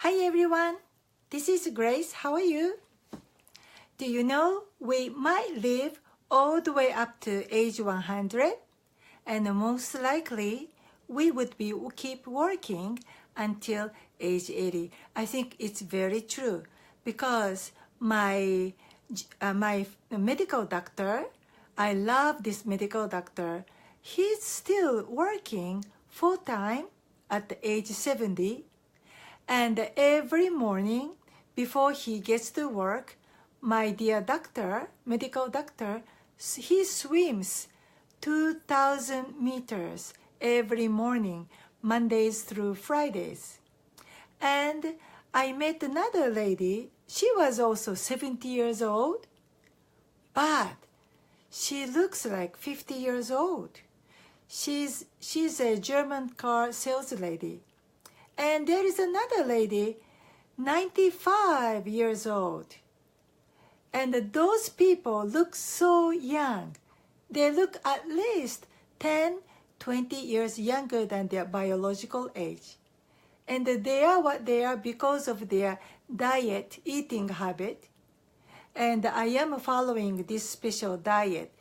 Hi everyone, this is Grace. How are you? Do you know we might live all the way up to age 100 and most likely we would keep working until age 80. I think it's very true because my medical doctor, I love this medical doctor. He's still working full-time at the age 70. And every morning before he gets to work, my dear doctor, medical doctor, he swims 2,000 meters every morning, Mondays through Fridays. And I met another lady. She was also 70 years old, but she looks like 50 years old. She's a German car sales lady. And there is another lady, 95 years old. And those people look so young. They look at least 10, 20 years younger than their biological age. And they are what they are because of their diet, eating habit. And I am following this special diet.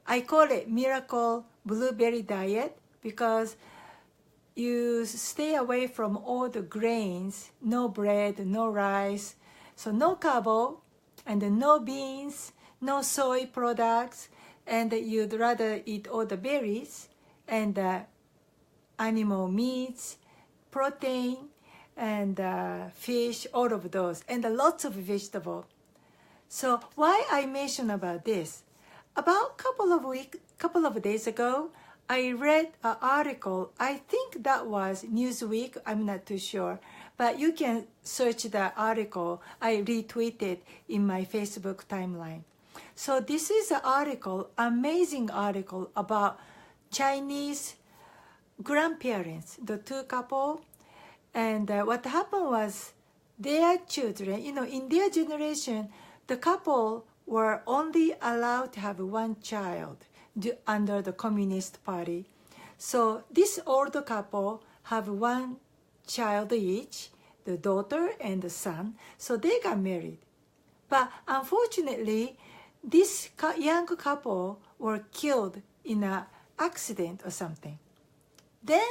I call it Miracle Blueberry Diet because you stay away from all the grains, no bread, no rice, so no carbo, and no beans, no soy products, and you'd rather eat all the berries and animal meats, protein, and fish, all of those, and lots of vegetable. So why I mention about this? About couple of days ago, I read an article. I think that was Newsweek. I'm not too sure. But you can search the article. I retweeted in my Facebook timeline. So this is an article, amazing article about Chinese grandparents, the two couple. And what happened was their children, in their generation, the couple were only allowed to have one child under the Communist Party. So this older couple have one child each, the daughter and the son, so they got married. But unfortunately, this young couple were killed in an accident or something. Then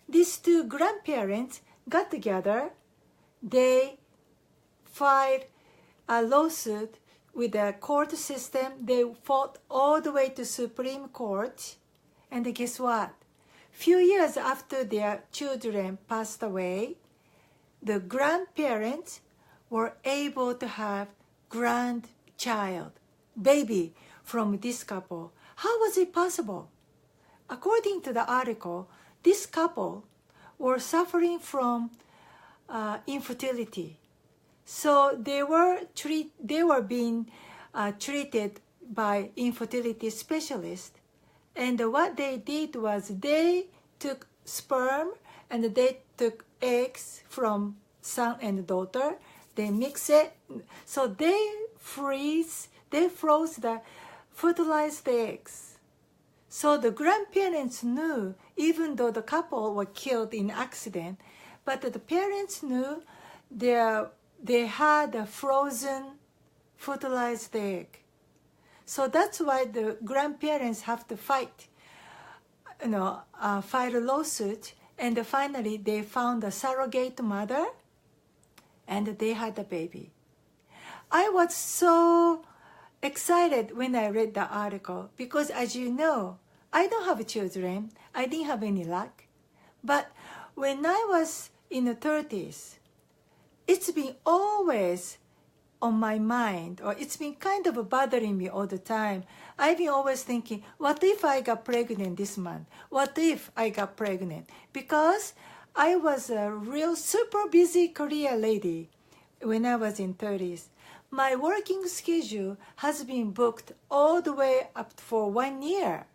these two grandparents got together. They filed a lawsuit with the court system. They fought all the way to Supreme Court. And guess what? Few years after their children passed away, the grandparents were able to have grandchild, baby from this couple. How was it possible? According to the article, this couple were suffering from infertility. So they were being treated by infertility specialists. And what they did was they took sperm and they took eggs from son and daughter. They mix it. So they froze the fertilized eggs. So the grandparents knew, even though the couple were killed in accident, but the parents knew they had a frozen fertilized egg. So that's why the grandparents have to fight, file a lawsuit, and finally they found a surrogate mother, and they had a baby. I was so excited when I read the article because, as you know, I don't have children. I didn't have any luck. But when I was in the 30s, it's been always on my mind, or it's been kind of bothering me all the time. I've been always thinking, what if I got pregnant this month? What if I got pregnant? Because I was a real super busy career lady when I was in 30s. My working schedule has been booked all the way up for 1 year.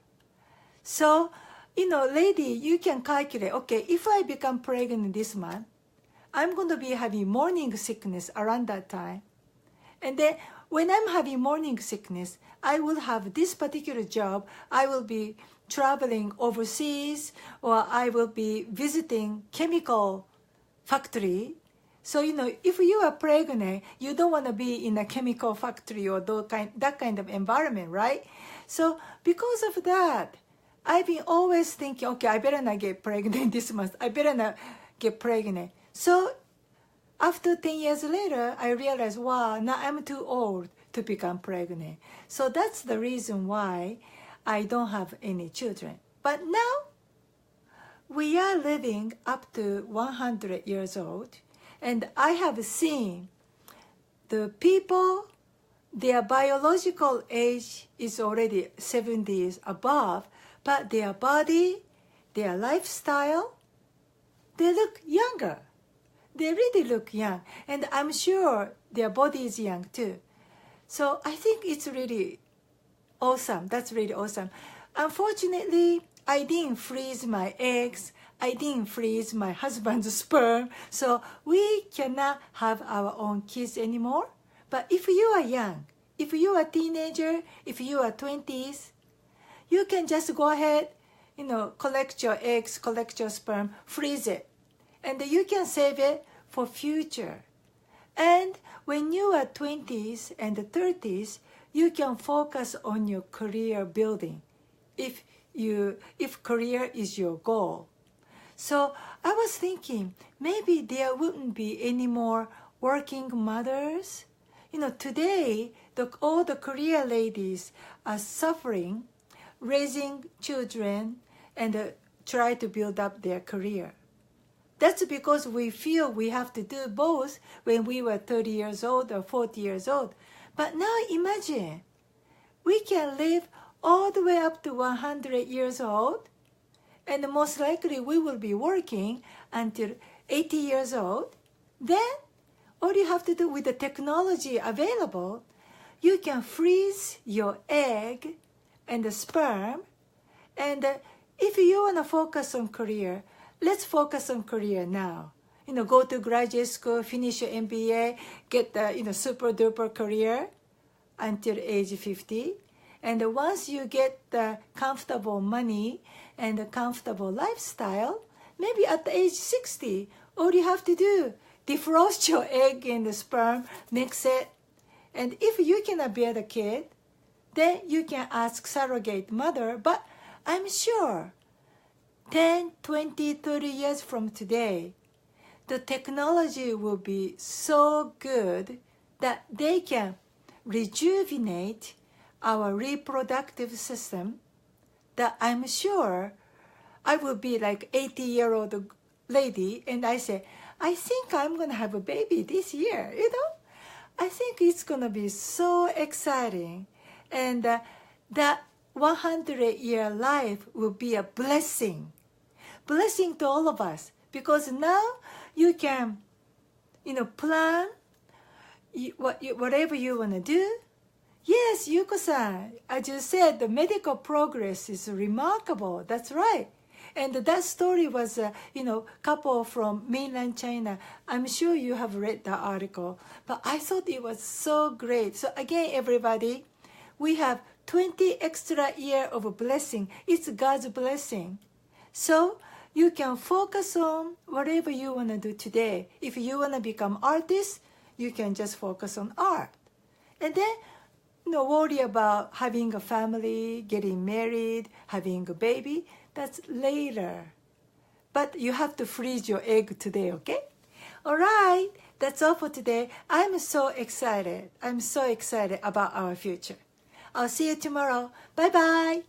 So, lady, you can calculate, okay, if I become pregnant this month, I'm going to be having morning sickness around that time. And then when I'm having morning sickness, I will have this particular job. I will be traveling overseas, or I will be visiting chemical factory. So, if you are pregnant, you don't want to be in a chemical factory or that kind of environment, right? So, because of that, I've been always thinking, okay, I better not get pregnant this month. I better not get pregnant. So, after 10 years later, I realized, wow, now I'm too old to become pregnant. So that's the reason why I don't have any children. But now, we are living up to 100 years old. And I have seen the people, their biological age is already 70s above, but their body, their lifestyle, they look younger. They really look young. And I'm sure their body is young too. So I think it's really awesome. That's really awesome. Unfortunately, I didn't freeze my eggs. I didn't freeze my husband's sperm. So we cannot have our own kids anymore. But if you are young, if you are a teenager, if you are 20s, you can just go ahead, collect your eggs, collect your sperm, freeze it. And you can save it for future. And when you are 20s and 30s, you can focus on your career building if career is your goal. So I was thinking, maybe there wouldn't be any more working mothers. Today, all the career ladies are suffering, raising children, and try to build up their career. That's because we feel we have to do both when we were 30 years old or 40 years old. But now imagine, we can live all the way up to 100 years old, and most likely we will be working until 80 years old. Then, all you have to do with the technology available, you can freeze your egg and the sperm. And if you want to focus on career, let's focus on career now. Go to graduate school, finish your MBA, get the super duper career until age 50. And once you get the comfortable money and a comfortable lifestyle, maybe at the age 60, all you have to do, defrost your egg and the sperm, mix it. And if you cannot bear the kid, then you can ask surrogate mother. But I'm sure 10, 20, 30 years from today, the technology will be so good that they can rejuvenate our reproductive system, that I'm sure I will be like 80-year-old lady and I say, I think I'm going to have a baby this year, I think it's going to be so exciting. And that 100-year life will be a blessing to all of us. Because now you can, plan whatever you want to do. Yes, Yuko-san, as you said, the medical progress is remarkable. That's right. And that story was, couple from mainland China. I'm sure you have read the article, but I thought it was so great. So again, everybody, we have 20 extra years of a blessing. It's God's blessing. So you can focus on whatever you want to do today. If you want to become artist, you can just focus on art. And then, worry about having a family, getting married, having a baby. That's later. But you have to freeze your egg today, okay? All right, that's all for today. I'm so excited. I'm so excited about our future. I'll see you tomorrow. Bye-bye.